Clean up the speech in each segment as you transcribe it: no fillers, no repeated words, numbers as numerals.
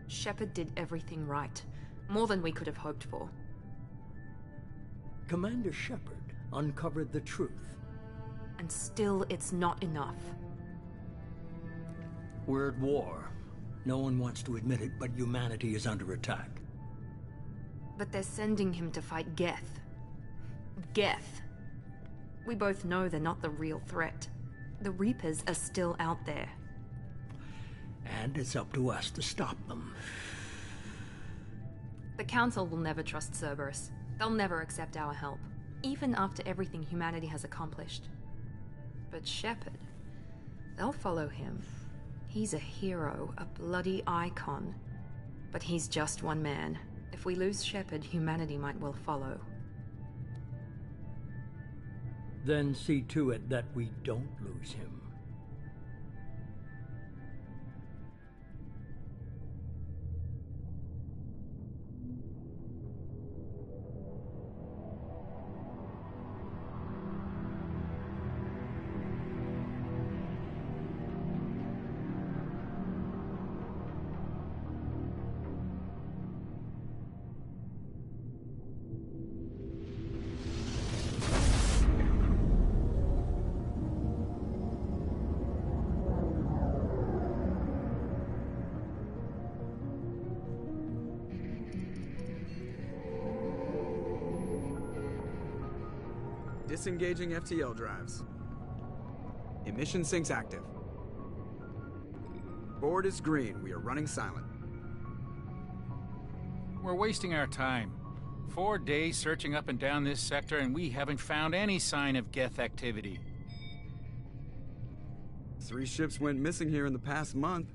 Shepard did everything right. More than we could have hoped for. Commander Shepard uncovered the truth. And still, it's not enough. We're at war. No one wants to admit it, but humanity is under attack. But they're sending him to fight Geth. Geth. We both know they're not the real threat. The Reapers are still out there. And it's up to us to stop them. The Council will never trust Cerberus. They'll never accept our help, even after everything humanity has accomplished. But Shepard, they'll follow him. He's a hero, a bloody icon. But he's just one man. If we lose Shepard, humanity might well follow. Then see to it that we don't lose him. Disengaging FTL drives. Emission sinks active. Board is green. We are running silent. We're wasting our time. 4 days searching up and down this sector, and we haven't found any sign of Geth activity. 3 ships went missing here in the past month.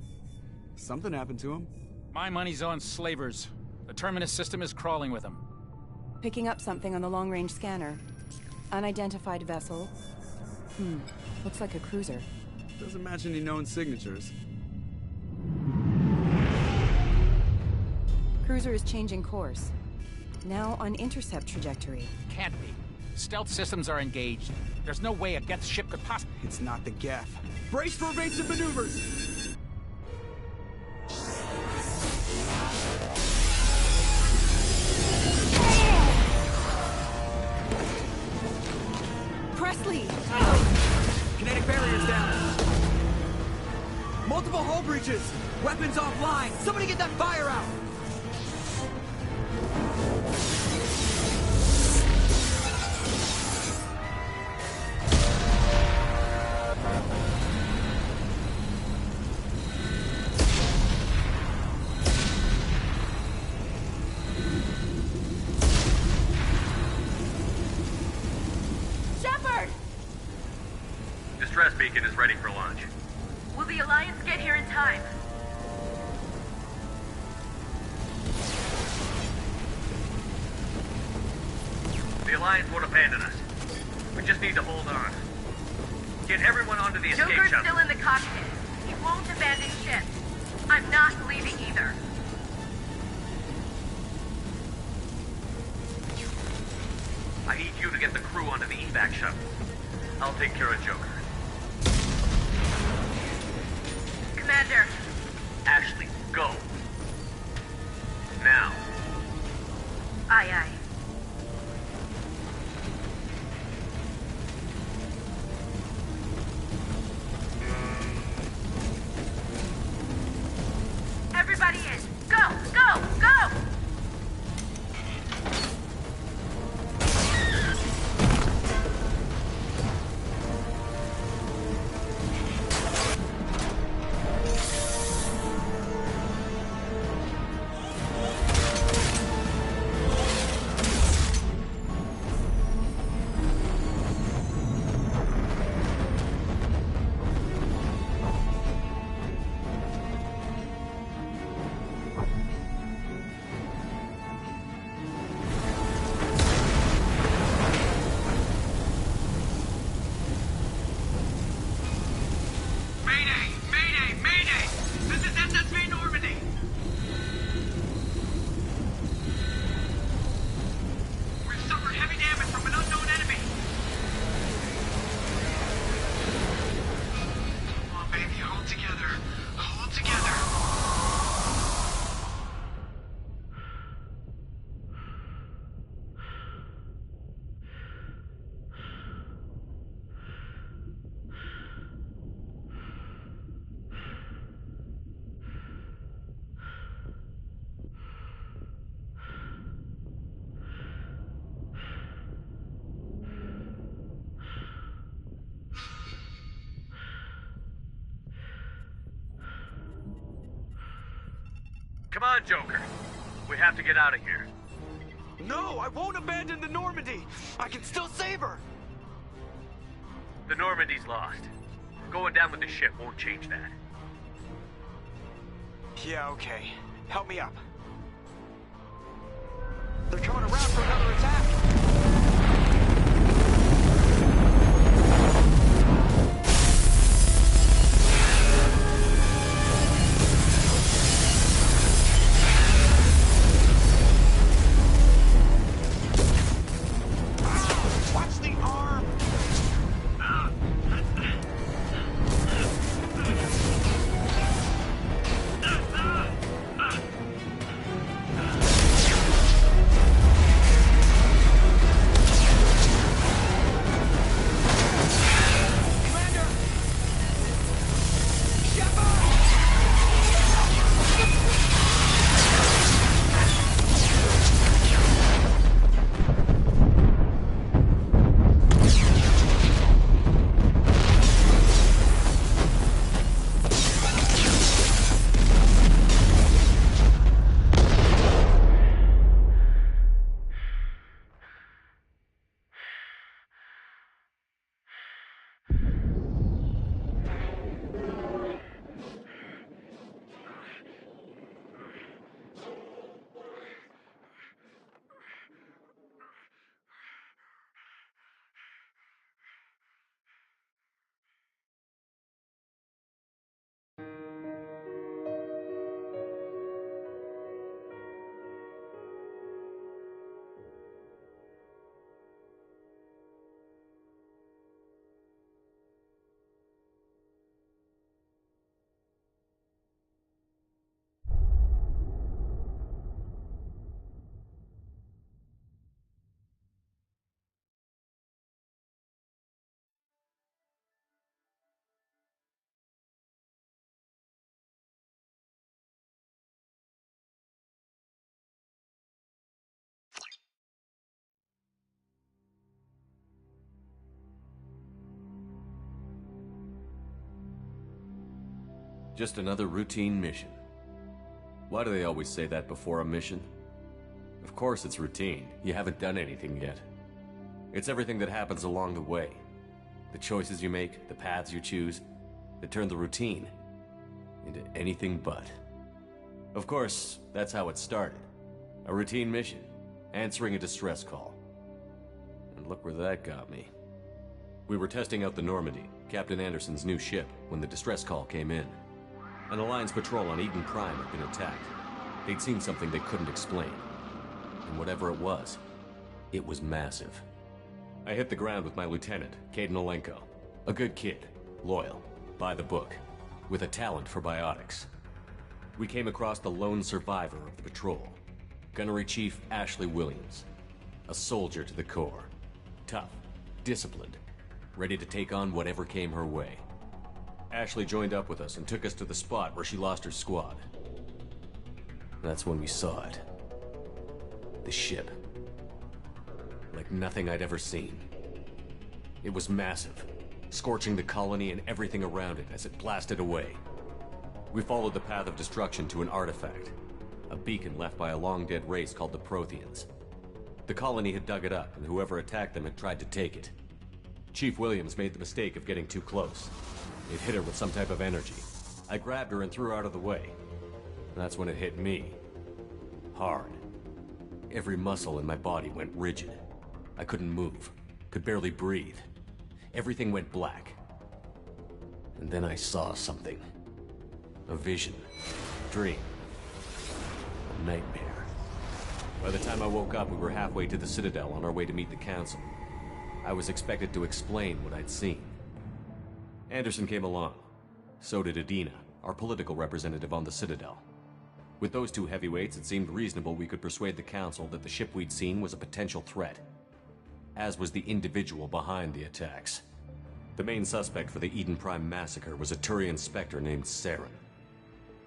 Something happened to them. My money's on slavers. The Terminus system is crawling with them. Picking up something on the long-range scanner. Unidentified vessel. Looks like a cruiser. Doesn't match any known signatures. Cruiser is changing course. Now on intercept trajectory. Can't be. Stealth systems are engaged. There's no way a Geth ship could possibly... It's not the Geth. Brace for evasive maneuvers! Presley! Kinetic barriers down. Multiple hull breaches. Weapons offline. Somebody get that fire out. Distress beacon is ready for launch. Will the Alliance get here in time? The Alliance won't abandon us. We just need to hold on. Get everyone onto the escape Joker's shuttle. still in the cockpit. He won't abandon ship. I'm not leaving either. I need you to get the crew onto the evac shuttle. I'll take care of Joker. Commander. Ashley, go. Now. Aye, aye. Everybody in. Go, go, go! Come on, Joker. We have to get out of here. No, I won't abandon the Normandy. I can still save her. The Normandy's lost. Going down with the ship won't change that. Yeah, okay. Help me up. They're coming around for another attack. Watch the arm! Just another routine mission. Why do they always say that before a mission? Of course it's routine. You haven't done anything yet. It's everything that happens along the way. The choices you make, the paths you choose, that turn the routine into anything but. Of course, that's how it started. A routine mission, answering a distress call. And look where that got me. We were testing out the Normandy, Captain Anderson's new ship, when the distress call came in. An Alliance patrol on Eden Prime had been attacked. They'd seen something they couldn't explain. And whatever it was massive. I hit the ground with my lieutenant, Caden Olenko. A good kid, loyal, by the book, with a talent for biotics. We came across the lone survivor of the patrol, Gunnery Chief Ashley Williams. A soldier to the core. Tough, disciplined, ready to take on whatever came her way. Ashley joined up with us and took us to the spot where she lost her squad. That's when we saw it. The ship. Like nothing I'd ever seen. It was massive, scorching the colony and everything around it as it blasted away. We followed the path of destruction to an artifact, a beacon left by a long-dead race called the Protheans. The colony had dug it up, and whoever attacked them had tried to take it. Chief Williams made the mistake of getting too close. It hit her with some type of energy. I grabbed her and threw her out of the way. That's when it hit me. Hard. Every muscle in my body went rigid. I couldn't move, could barely breathe. Everything went black. And then I saw something. A vision. A dream. A nightmare. By the time I woke up, we were halfway to the Citadel on our way to meet the Council. I was expected to explain what I'd seen. Anderson came along. So did Adina, our political representative on the Citadel. With those two heavyweights, it seemed reasonable we could persuade the Council that the ship we'd seen was a potential threat. As was the individual behind the attacks. The main suspect for the Eden Prime massacre was a Turian Spectre named Saren.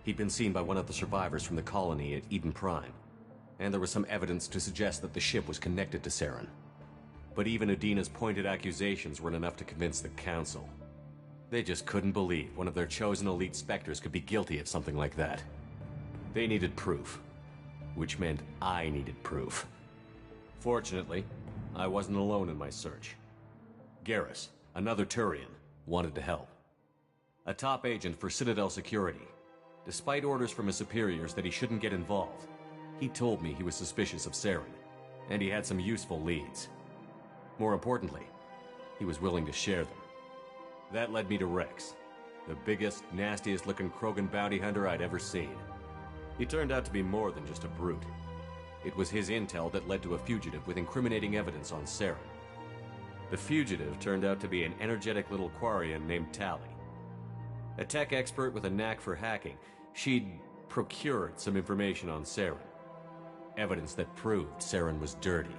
He'd been seen by one of the survivors from the colony at Eden Prime, and there was some evidence to suggest that the ship was connected to Saren. But even Adina's pointed accusations weren't enough to convince the Council. They just couldn't believe one of their chosen elite Spectres could be guilty of something like that. They needed proof, which meant I needed proof. Fortunately, I wasn't alone in my search. Garrus, another Turian, wanted to help. A top agent for Citadel Security. Despite orders from his superiors that he shouldn't get involved, he told me he was suspicious of Saren, and he had some useful leads. More importantly, he was willing to share them. That led me to Rex, the biggest, nastiest-looking Krogan bounty hunter I'd ever seen. He turned out to be more than just a brute. It was his intel that led to a fugitive with incriminating evidence on Saren. The fugitive turned out to be an energetic little Quarian named Tali. A tech expert with a knack for hacking, she'd procured some information on Saren. Evidence that proved Saren was dirty.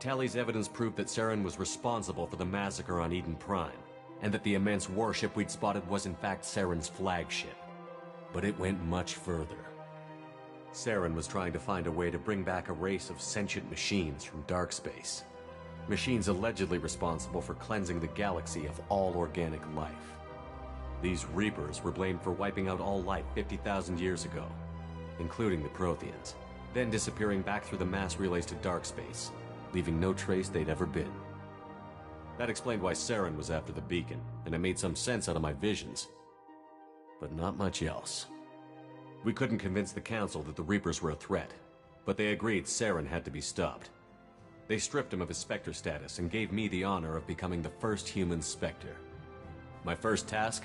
Tali's evidence proved that Saren was responsible for the massacre on Eden Prime, and that the immense warship we'd spotted was in fact Saren's flagship. But it went much further. Saren was trying to find a way to bring back a race of sentient machines from dark space. Machines allegedly responsible for cleansing the galaxy of all organic life. These Reapers were blamed for wiping out all life 50,000 years ago, including the Protheans, then disappearing back through the mass relays to dark space, leaving no trace they'd ever been. That explained why Saren was after the beacon, and it made some sense out of my visions. But not much else. We couldn't convince the Council that the Reapers were a threat, but they agreed Saren had to be stopped. They stripped him of his Spectre status and gave me the honor of becoming the first human Spectre. My first task?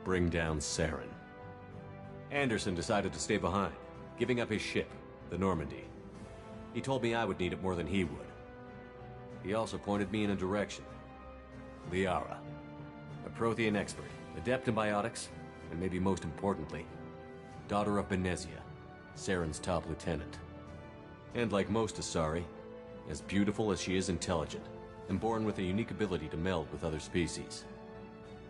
Bring down Saren. Anderson decided to stay behind, giving up his ship, the Normandy. He told me I would need it more than he would. He also pointed me in a direction. Liara, a Prothean expert, adept in biotics, and maybe most importantly, daughter of Benezia, Saren's top lieutenant. And like most Asari, as beautiful as she is intelligent, and born with a unique ability to meld with other species.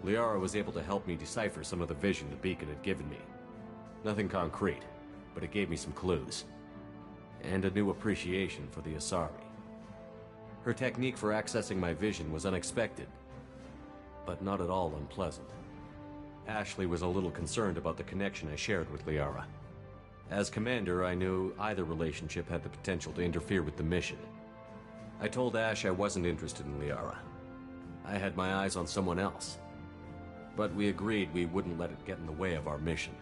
Liara was able to help me decipher some of the vision the beacon had given me. Nothing concrete, but it gave me some clues. And a new appreciation for the Asari. Her technique for accessing my vision was unexpected, but not at all unpleasant. Ashley was a little concerned about the connection I shared with Liara. As commander, I knew either relationship had the potential to interfere with the mission. I told Ash I wasn't interested in Liara. I had my eyes on someone else. But we agreed we wouldn't let it get in the way of our mission.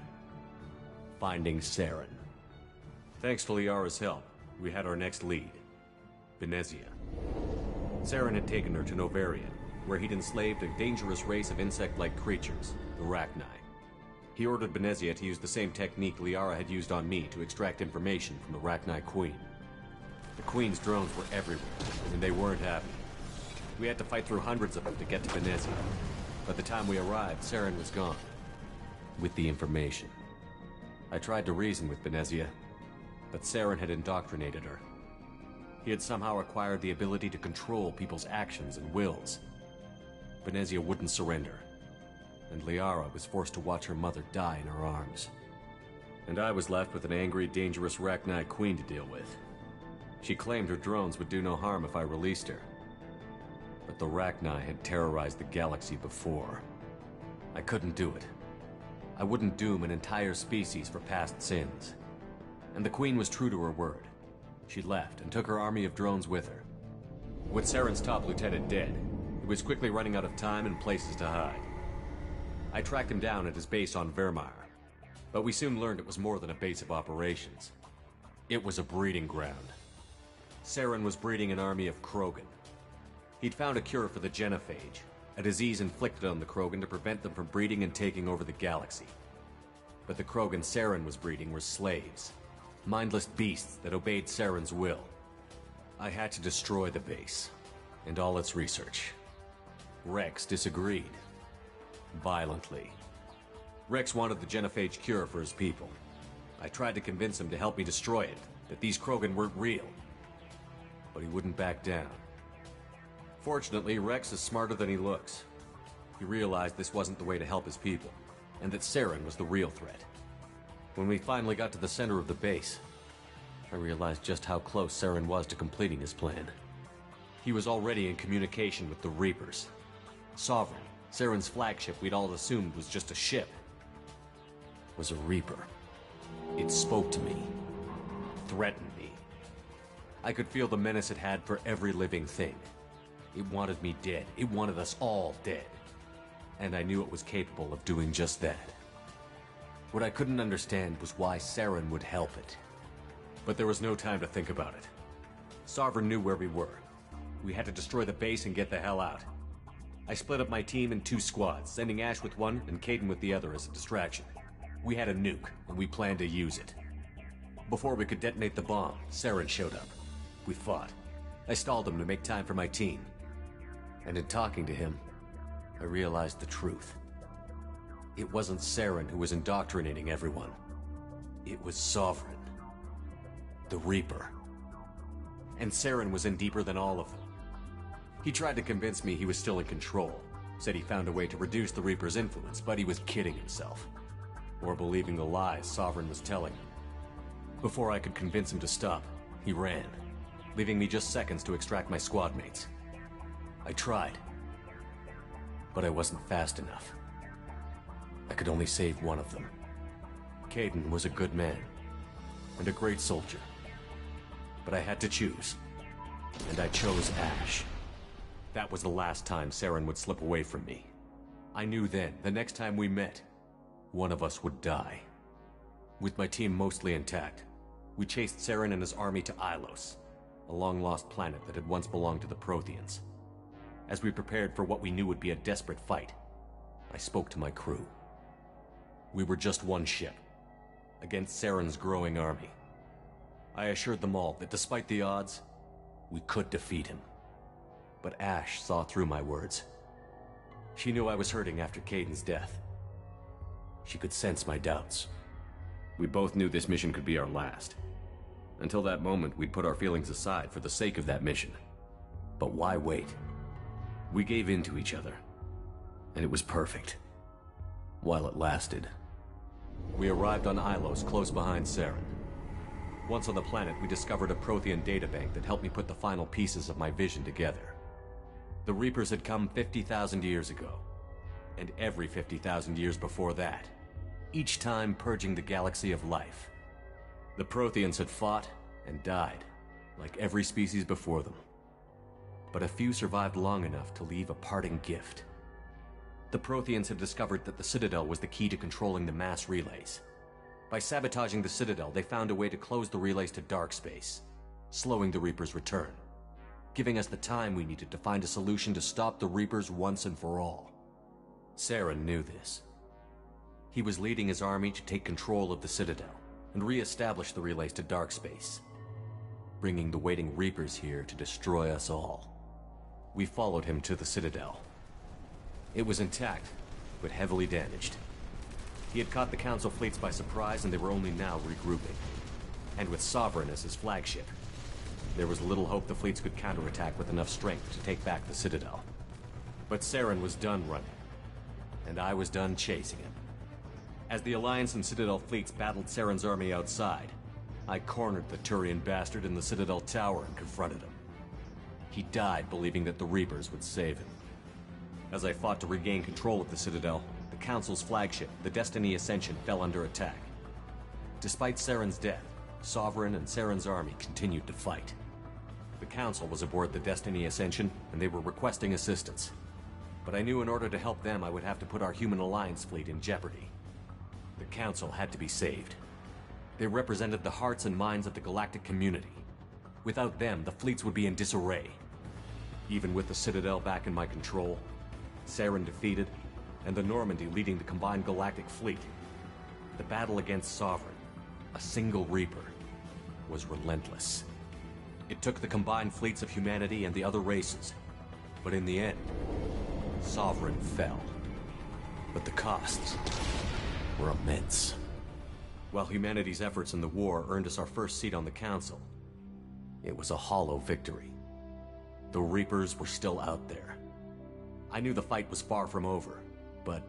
Finding Saren. Thanks to Liara's help, we had our next lead. Benezia. Saren had taken her to Novaria, where he'd enslaved a dangerous race of insect-like creatures, the Rachni. He ordered Benezia to use the same technique Liara had used on me to extract information from the Rachni Queen. The Queen's drones were everywhere, and they weren't happy. We had to fight through hundreds of them to get to Benezia. By the time we arrived, Saren was gone. With the information. I tried to reason with Benezia, but Saren had indoctrinated her. He had somehow acquired the ability to control people's actions and wills. Benezia wouldn't surrender, and Liara was forced to watch her mother die in her arms. And I was left with an angry, dangerous Rachni Queen to deal with. She claimed her drones would do no harm if I released her. But the Rachni had terrorized the galaxy before. I couldn't do it. I wouldn't doom an entire species for past sins. And the Queen was true to her word. She left and took her army of drones with her. With Saren's top lieutenant dead, he was quickly running out of time and places to hide. I tracked him down at his base on Vermeer, but we soon learned it was more than a base of operations. It was a breeding ground. Saren was breeding an army of Krogan. He'd found a cure for the genophage, a disease inflicted on the Krogan to prevent them from breeding and taking over the galaxy. But the Krogan Saren was breeding were slaves, mindless beasts that obeyed Saren's will. I had to destroy the base, and all its research. Rex disagreed. Violently. Rex wanted the genophage cure for his people. I tried to convince him to help me destroy it, that these Krogan weren't real. But he wouldn't back down. Fortunately, Rex is smarter than he looks. He realized this wasn't the way to help his people, and that Saren was the real threat. When we finally got to the center of the base, I realized just how close Saren was to completing his plan. He was already in communication with the Reapers. Sovereign, Saren's flagship we'd all assumed was just a ship, was a Reaper It spoke to me, threatened me. I could feel the menace it had for every living thing. It wanted me dead. It wanted us all dead. And I knew it was capable of doing just that. What I couldn't understand was why Saren would help it. But there was no time to think about it. Sovereign knew where we were. We had to destroy the base and get the hell out. I split up my team in 2 squads, sending Ash with one and Caden with the other as a distraction. We had a nuke, and we planned to use it. Before we could detonate the bomb, Saren showed up. We fought. I stalled him to make time for my team. And in talking to him, I realized the truth. It wasn't Saren who was indoctrinating everyone. It was Sovereign. The Reaper. And Saren was in deeper than all of them. He tried to convince me he was still in control. Said he found a way to reduce the Reaper's influence, but he was kidding himself. Or believing the lies Sovereign was telling him. Before I could convince him to stop, he ran, leaving me just seconds to extract my squad mates. I tried, but I wasn't fast enough. I could only save one of them. Caden was a good man, and a great soldier. But I had to choose, and I chose Ash. That was the last time Saren would slip away from me. I knew then, the next time we met, one of us would die. With my team mostly intact, we chased Saren and his army to Ilos, a long-lost planet that had once belonged to the Protheans. As we prepared for what we knew would be a desperate fight, I spoke to my crew. We were just one ship, against Saren's growing army. I assured them all that despite the odds, we could defeat him. But Ash saw through my words. She knew I was hurting after Caden's death. She could sense my doubts. We both knew this mission could be our last. Until that moment, we'd put our feelings aside for the sake of that mission. But why wait? We gave in to each other, and it was perfect. While it lasted. We arrived on Ilos, close behind Saren. Once on the planet, we discovered a Prothean databank that helped me put the final pieces of my vision together. The Reapers had come 50,000 years ago, and every 50,000 years before that, each time purging the galaxy of life. The Protheans had fought and died, like every species before them. But a few survived long enough to leave a parting gift. The Protheans had discovered that the Citadel was the key to controlling the mass relays. By sabotaging the Citadel, they found a way to close the relays to dark space, slowing the Reapers' return, giving us the time we needed to find a solution to stop the Reapers once and for all. Saren knew this. He was leading his army to take control of the Citadel and re-establish the relays to dark space, bringing the waiting Reapers here to destroy us all. We followed him to the Citadel. It was intact, but heavily damaged. He had caught the Council fleets by surprise, and they were only now regrouping. And with Sovereign as his flagship, there was little hope the fleets could counterattack with enough strength to take back the Citadel. But Saren was done running, and I was done chasing him. As the Alliance and Citadel fleets battled Saren's army outside, I cornered the Turian bastard in the Citadel tower and confronted him. He died believing that the Reapers would save him. As I fought to regain control of the Citadel, the Council's flagship, the Destiny Ascension, fell under attack. Despite Saren's death, Sovereign and Saren's army continued to fight. The Council was aboard the Destiny Ascension, and they were requesting assistance. But I knew in order to help them, I would have to put our human Alliance fleet in jeopardy. The Council had to be saved. They represented the hearts and minds of the galactic community. Without them, the fleets would be in disarray. Even with the Citadel back in my control, Saren defeated, and the Normandy leading the combined galactic fleet, the battle against Sovereign, a single Reaper, was relentless. It took the combined fleets of humanity and the other races, but in the end, Sovereign fell. But the costs were immense. While humanity's efforts in the war earned us our first seat on the Council, it was a hollow victory. The Reapers were still out there. I knew the fight was far from over, but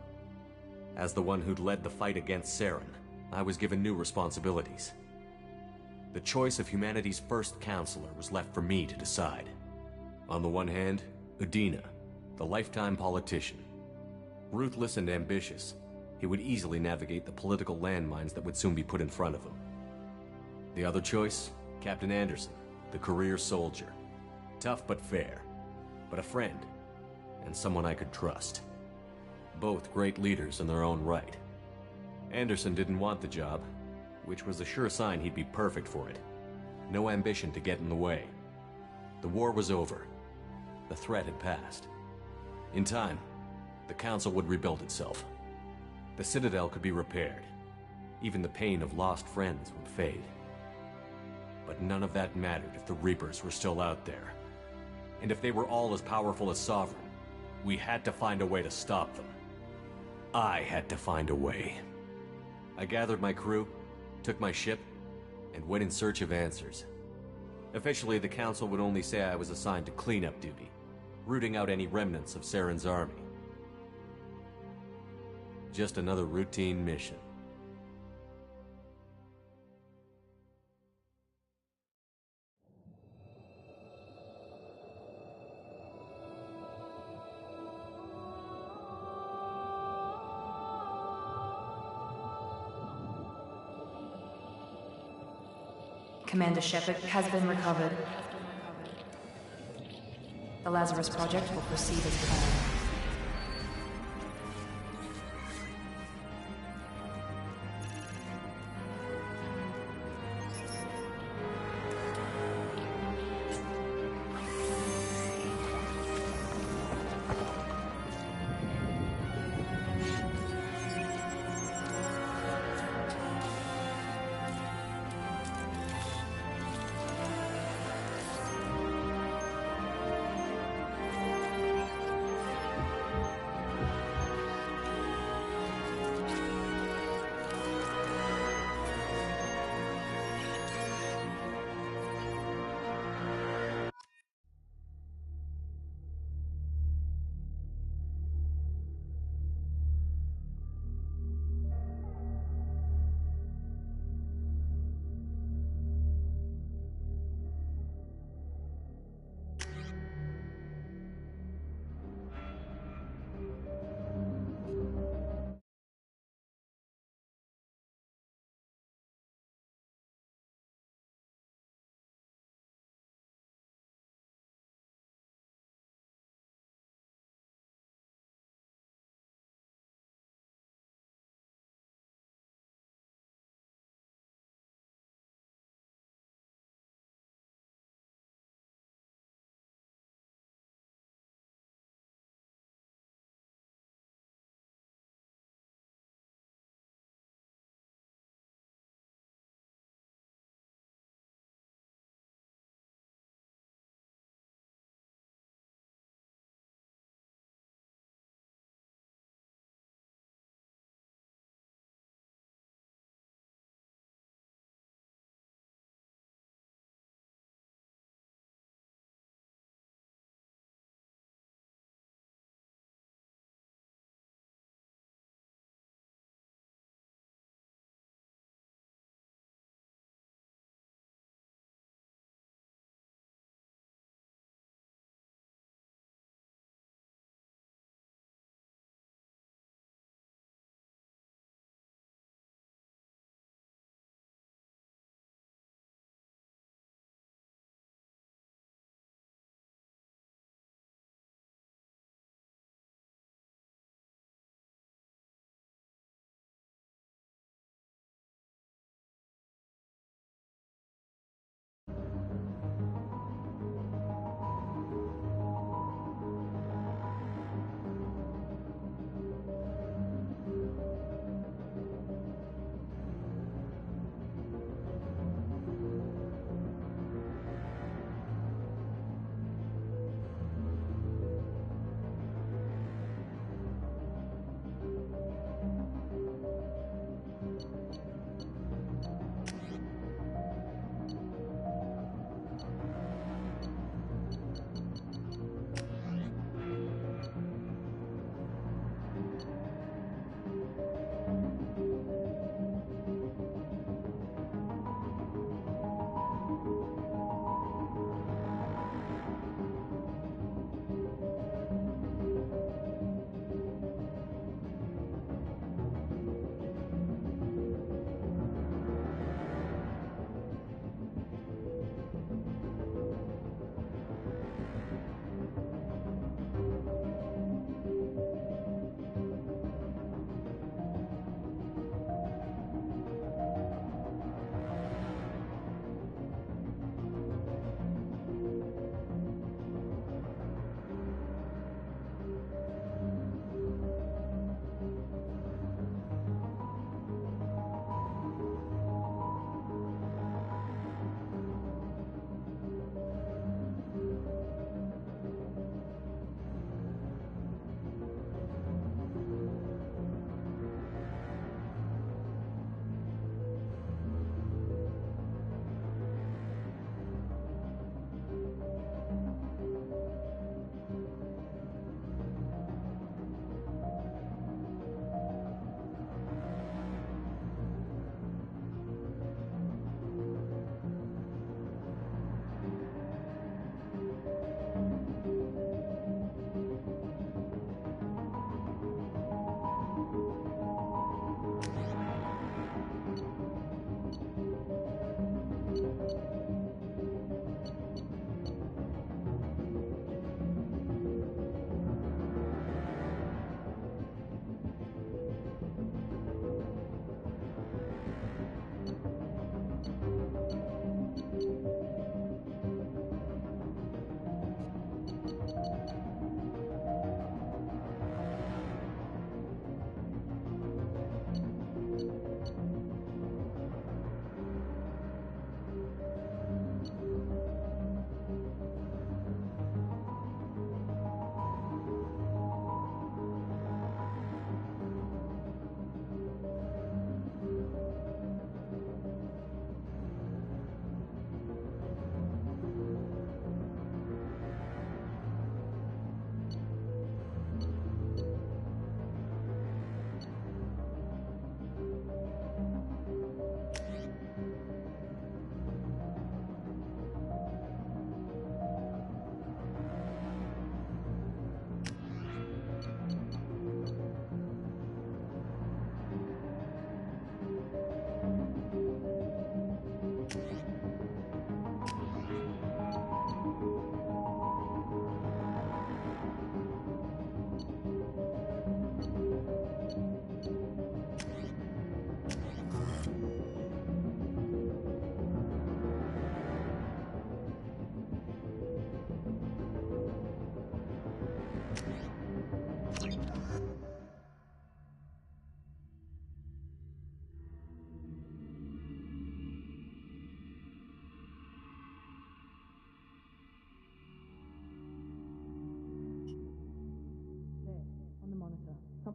as the one who'd led the fight against Saren, I was given new responsibilities. The choice of humanity's first counselor was left for me to decide. On the one hand, Udina, the lifetime politician. Ruthless and ambitious, he would easily navigate the political landmines that would soon be put in front of him. The other choice? Captain Anderson, the career soldier. Tough but fair, but a friend, and someone I could trust. Both great leaders in their own right. Anderson didn't want the job, which was a sure sign he'd be perfect for it. No ambition to get in the way. The war was over. The threat had passed. In time, the Council would rebuild itself. The Citadel could be repaired. Even the pain of lost friends would fade. But none of that mattered if the Reapers were still out there. And if they were all as powerful as Sovereign, we had to find a way to stop them. I had to find a way. I gathered my crew, took my ship, and went in search of answers. Officially, the Council would only say I was assigned to cleanup duty, rooting out any remnants of Saren's army. Just another routine mission. Commander Shepard has been recovered. The Lazarus Project will proceed as planned.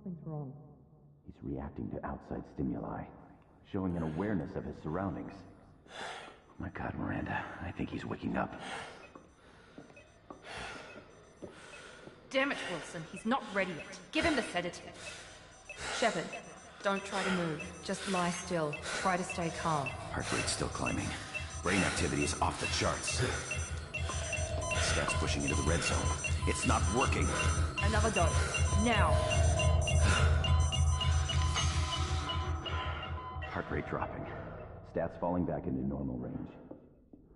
Something's wrong. He's reacting to outside stimuli, showing an awareness of his surroundings. Oh my God, Miranda, I think he's waking up. Damn it, Wilson, he's not ready yet. Give him the sedative. Shepard, don't try to move. Just lie still. Try to stay calm. Heart rate's still climbing. Brain activity is off the charts. Stats pushing into the red zone. It's not working. Another dose. Now. Heart rate dropping. Stats falling back into normal range.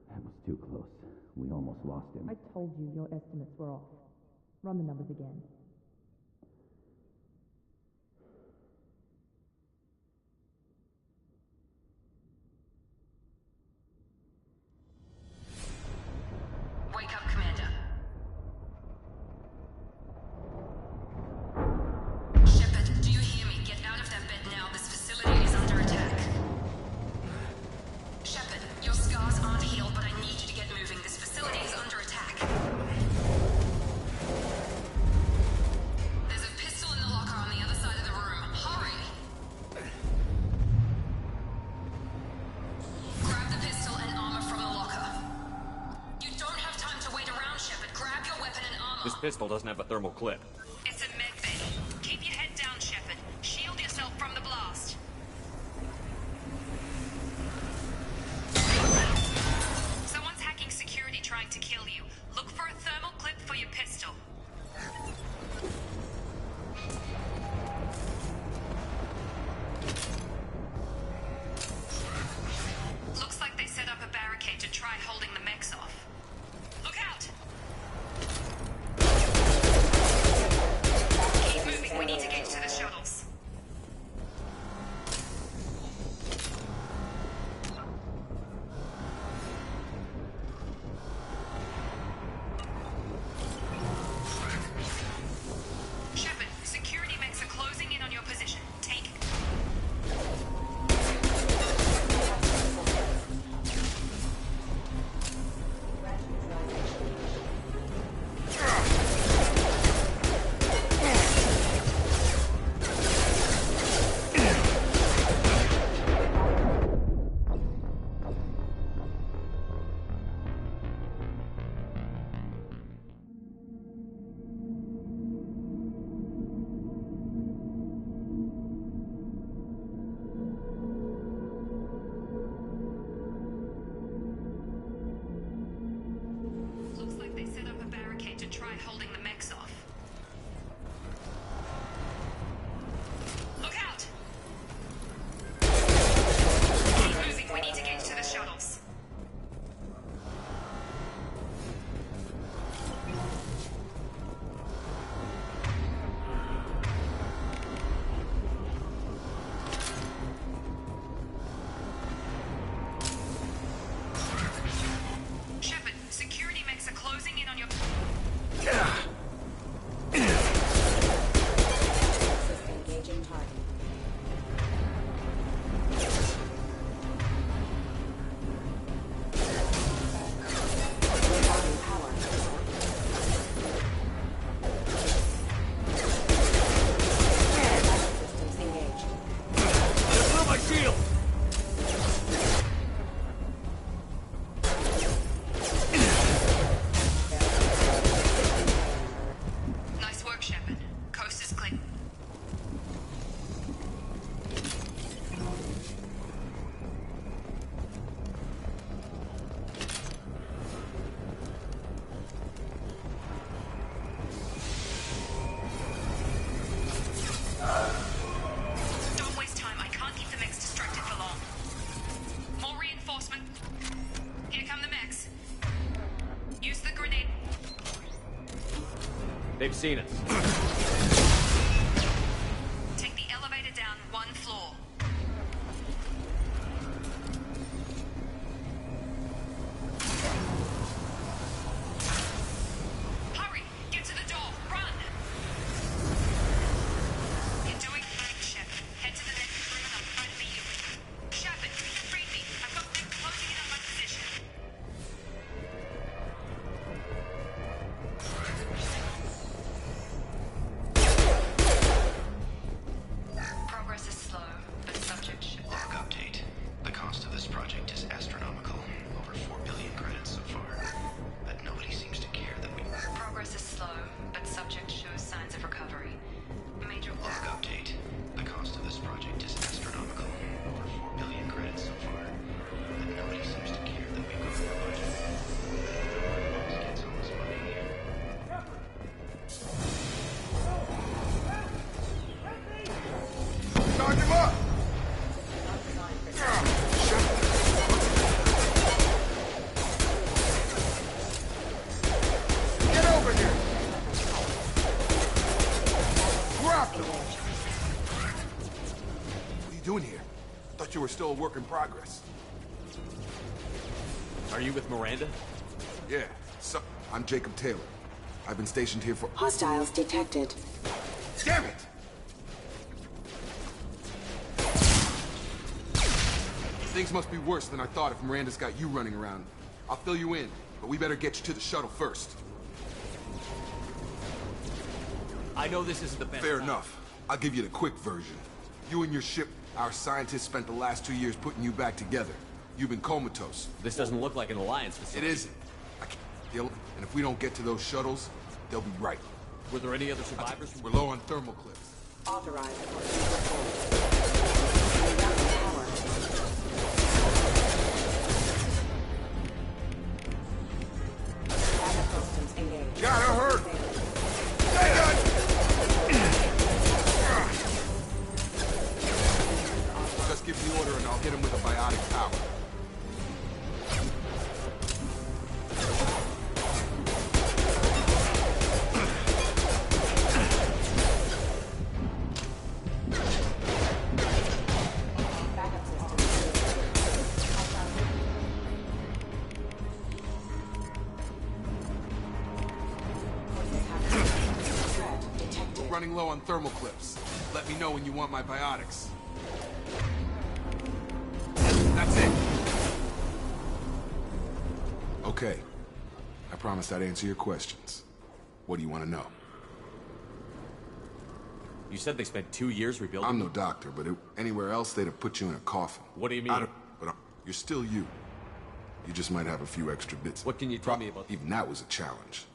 That was too close. We almost lost him. I told you your estimates were off. Run the numbers again. Wake up, Commander. Shepard, do you hear me? Get out of that bed now. This facility is under attack. Shepard, your scars aren't healed, but I need you to get moving. This facility is under attack. There's a pistol in the locker on the other side of the room. Hurry! Grab the pistol and armor from the locker. You don't have time to wait around, Shepard. Grab your weapon and armor. This pistol doesn't have a thermal clip. It's a med bay. Keep your head down, Shepard. Shield yourself from the blast. Someone's hacking security trying to kill you. Look for a thermal clip for your pistol. Looks like they set up a barricade to try holding the mechs off. Look out! Keep moving, we need to get to the shuttles. Shepard, security mechs are closing in on your position. Take it. Looks like they set up a barricade to try holding the mechs off. Look out! Keep moving, we need to get to the shuttles. Shepard, security mechs are closing in on your... Engaging target. Systems engaged. Throw my shield! Nice work, Shepard. Coast is clear. Don't waste time. I can't keep the mechs distracted for long. More reinforcement. Here come the mechs. Use the grenade. They've seen us. Take the elevator down one floor. Hurry! Get to the door! Run! You're doing great, Shepard. Head to the next room and I'll try to beat you. Shepard, read me. I've got them closing in on my position. still a work in progress. Are you with Miranda? Yeah, so I'm Jacob Taylor. I've been stationed here for— Hostiles detected. Damn it! Things must be worse than I thought if Miranda's got you running around. I'll fill you in, but we better get you to the shuttle first. I know this isn't the best Fair time. enough. I'll give you the quick version. You and your ship, our scientists spent the last 2 years putting you back together. You've been comatose. This doesn't look like an Alliance facility. It isn't. I can't deal, and if we don't get to those shuttles, they'll be right. Were there any other survivors? We're low on thermal clips. Authorized for Gotta hurt! Stay on! Just give the order and I'll hit him with a biotic power. Running low on thermal clips. Let me know when you want my biotics. That's it. Okay. I promised I'd answer your questions. What do you want to know? You said they spent 2 years rebuilding? I'm no doctor, but anywhere else they'd have put you in a coffin. What do you mean? But you're still you. You just might have a few extra bits. What can you tell me about— Even that was a challenge.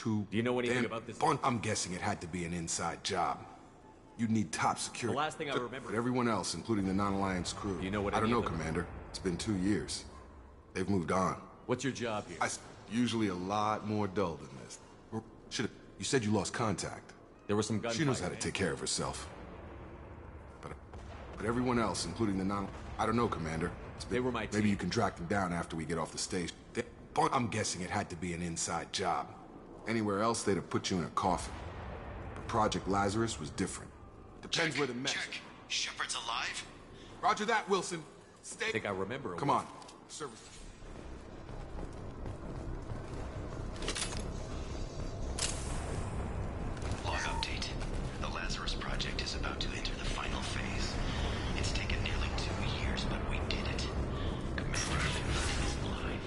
Do you know anything about this? I'm guessing it had to be an inside job. You'd need top security. The last thing I remember— But everyone else, including the non-Alliance crew— Do you know what I don't any know, of them— Commander. It's been 2 years. They've moved on. What's your job here? Usually a lot more dull than this. You said you lost contact. There was some gunfighting. She knows how to take care of herself. But everyone else, including the I don't know, Commander. They were my team. Maybe you can track them down after we get off the station. I'm guessing it had to be an inside job. Anywhere else, they'd have put you in a coffin. But Project Lazarus was different. Depends where the mess. Check. Shepard's alive? Roger that, Wilson. Stay. I think I remember. Come on. Service. Log update. The Lazarus project is about to enter the final phase. It's taken nearly 2 years, but we did it. Commander Shepard is alive.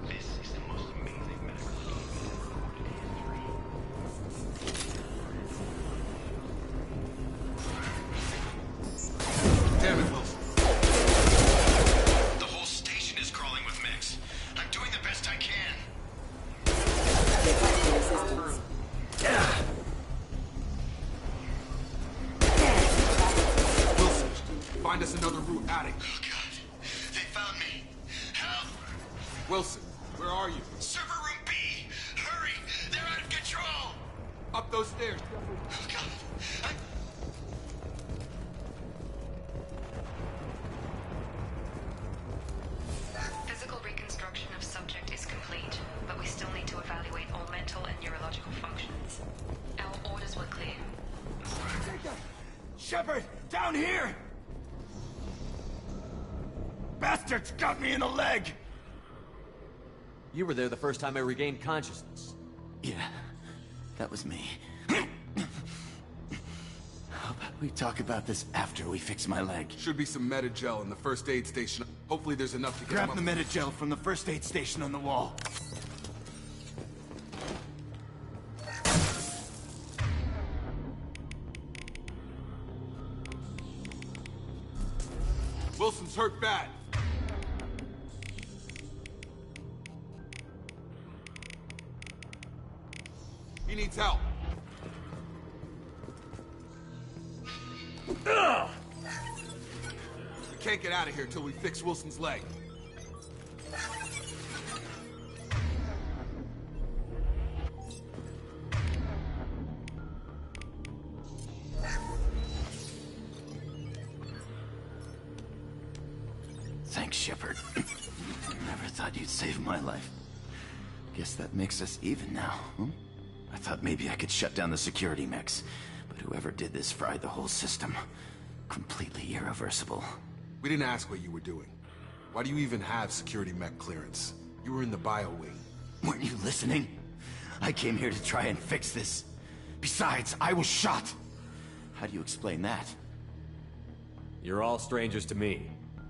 This is the most amazing medical achievement in recorded history. Damn it, Wilson. The whole station is crawling with mechs. I'm doing the best I can. Wilson, find us another route out of here. Oh, God. They found me. Help! Wilson, where are you? Server room B! Hurry! They're out of control! Up those stairs. Oh, God. Physical reconstruction of subject is complete, but we still need to evaluate all mental and neurological functions. Our orders were clear. Shepard! Down here! Bastards got me in the leg! You were there the first time I regained consciousness. Yeah, that was me. How about we talk about this after we fix my leg? Should be some Metagel in the first aid station. Hopefully there's enough to get Grab him the up. Metagel from the first aid station on the wall. Wilson's hurt bad. He needs help. We can't get out of here till we fix Wilson's leg. Thanks, Shepard. Never thought you'd save my life. Guess that makes us even now, huh? I thought maybe I could shut down the security mechs, but whoever did this fried the whole system. Completely irreversible. We didn't ask what you were doing. Why do you even have security mech clearance? You were in the bio wing. Weren't you listening? I came here to try and fix this. Besides, I was shot. How do you explain that? You're all strangers to me.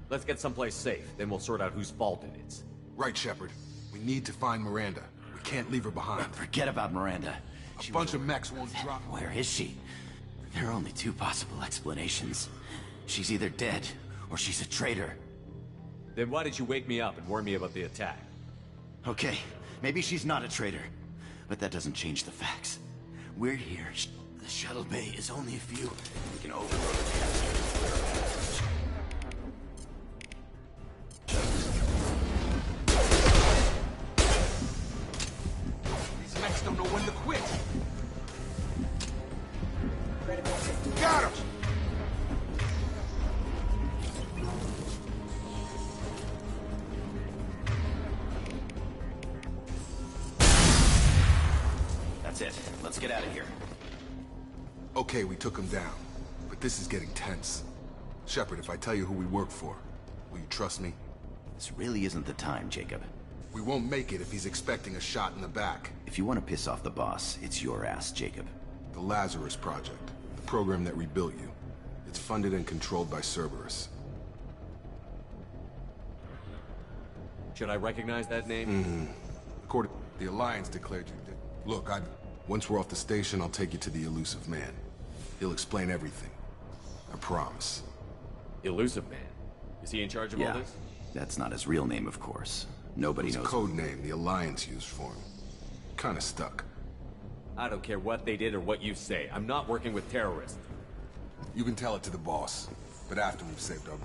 Let's get someplace safe, then we'll sort out whose fault it is. Right, Shepard. We need to find Miranda. We can't leave her behind. Forget about Miranda. A bunch of mechs won't drop. Where is she? There are only two possible explanations. She's either dead, or she's a traitor. Then why did you wake me up and warn me about the attack? Okay, maybe she's not a traitor. But that doesn't change the facts. We're here. The shuttle bay is only a few. We can overload it. These mechs don't know when to quit. Got him! That's it. Let's get out of here. Okay, we took him down. But this is getting tense. Shepard, if I tell you who we work for, will you trust me? This really isn't the time, Jacob. We won't make it if he's expecting a shot in the back. If you want to piss off the boss, it's your ass, Jacob. The Lazarus Project. The program that rebuilt you. It's funded and controlled by Cerberus. Should I recognize that name? Mm-hmm. According, the Alliance declared you dead. Look, once we're off the station, I'll take you to the Elusive Man. He'll explain everything. I promise. Elusive Man? Is he in charge of all this? That's not his real name, of course. Nobody knows. It's a code name the Alliance used for him. Kinda stuck. I don't care what they did or what you say. I'm not working with terrorists. You can tell it to the boss, but after we've saved our...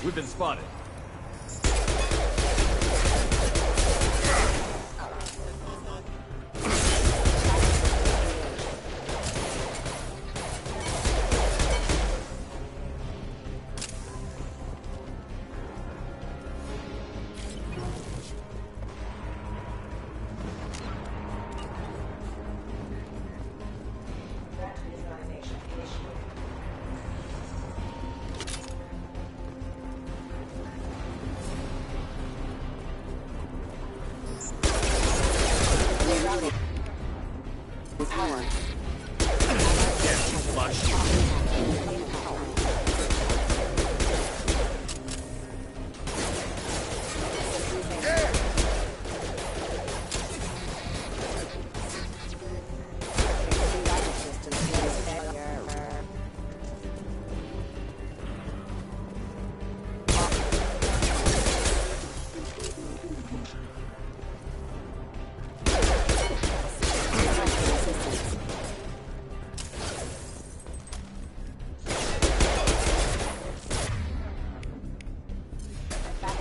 We've been spotted.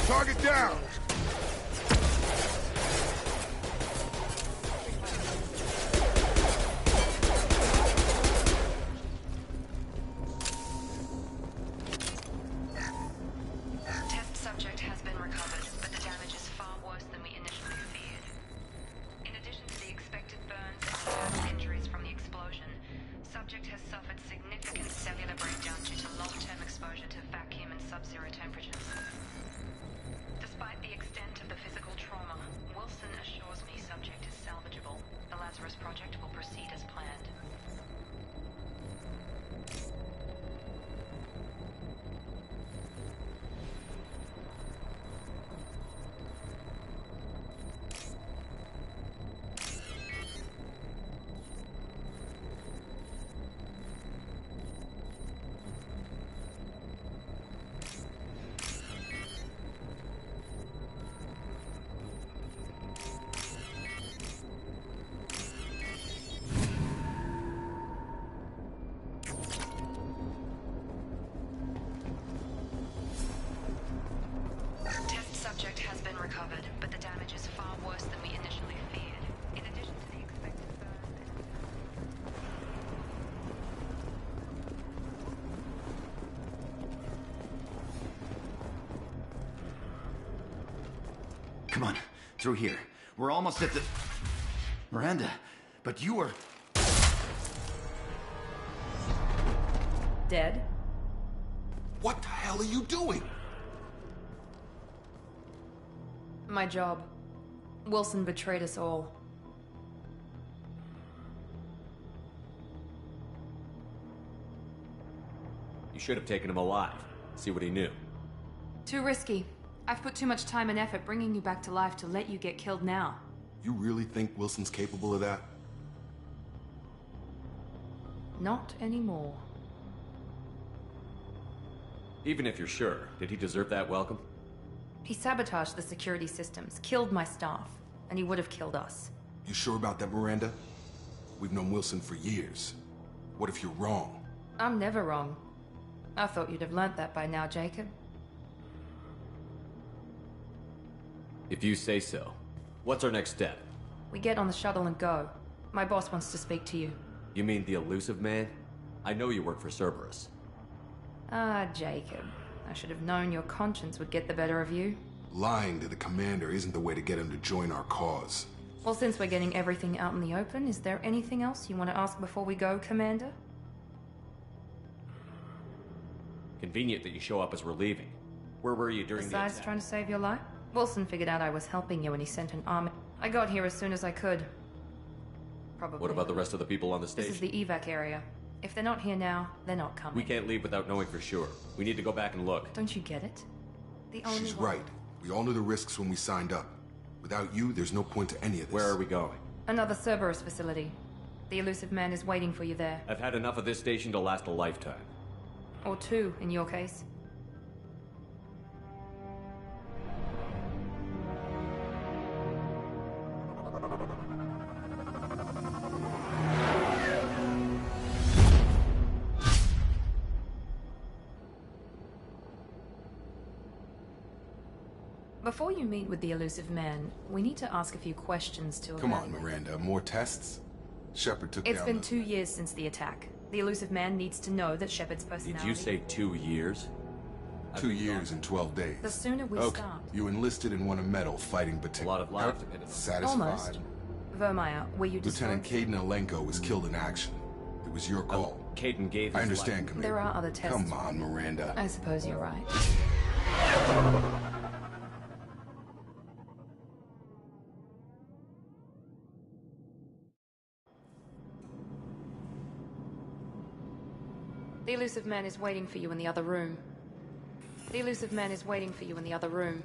Target down! Test subject has been recovered, but the damage is far worse than we initially feared. In addition to the expected burns and internal injuries from the explosion, subject has suffered significant cellular breakdown due to long-term exposure to vacuum and sub-zero temperatures. Despite the extent of the physical trauma, Wilson assures me subject is salvageable. The Lazarus Project will proceed as planned. Test subject has been recovered, but the damage is far worse than we initially feared. In addition to the expected burns Come on, through here. We're almost at the... Miranda, but you were... Dead? What the hell are you doing? My job. Wilson betrayed us all. You should have taken him alive. See what he knew. Too risky. I've put too much time and effort bringing you back to life to let you get killed now. You really think Wilson's capable of that? Not anymore. Even if you're sure, did he deserve that welcome? He sabotaged the security systems, killed my staff, and he would have killed us. You sure about that, Miranda? We've known Wilson for years. What if you're wrong? I'm never wrong. I thought you'd have learnt that by now, Jacob. If you say so. What's our next step? We get on the shuttle and go. My boss wants to speak to you. You mean the elusive man? I know you work for Cerberus. Ah, Jacob. I should have known your conscience would get the better of you. Lying to the commander isn't the way to get him to join our cause. Well, since we're getting everything out in the open, is there anything else you want to ask before we go, Commander? Convenient that you show up as we're leaving. Where were you during the Besides attack? trying to save your life? Wilson figured out I was helping you and he sent an army. I got here as soon as I could. Probably. What about the rest of the people on the station? This is the evac area. If they're not here now, they're not coming. We can't leave without knowing for sure. We need to go back and look. Don't you get it? The only She's one... right. We all knew the risks when we signed up. Without you, there's no point to any of this. Where are we going? Another Cerberus facility. The elusive man is waiting for you there. I've had enough of this station to last a lifetime. Or two, in your case. Before you meet with the elusive man, we need to ask a few questions to Come on, Miranda. More tests? Shepard took It's down been the... 2 years since the attack. The elusive man needs to know that Shepard's personality... Did you say 2 years? 2 years and 12 days. The sooner we okay. start. You enlisted and won a medal fighting Batik. A lot of lives depended on it. Satisfied. Almost. Vermeer, were you Lieutenant Caden Alenko was killed in action. It was your call. Caden gave his I understand, life. Commander. There are other tests. Come on, Miranda. I suppose you're right. The elusive man is waiting for you in the other room. The elusive man is waiting for you in the other room.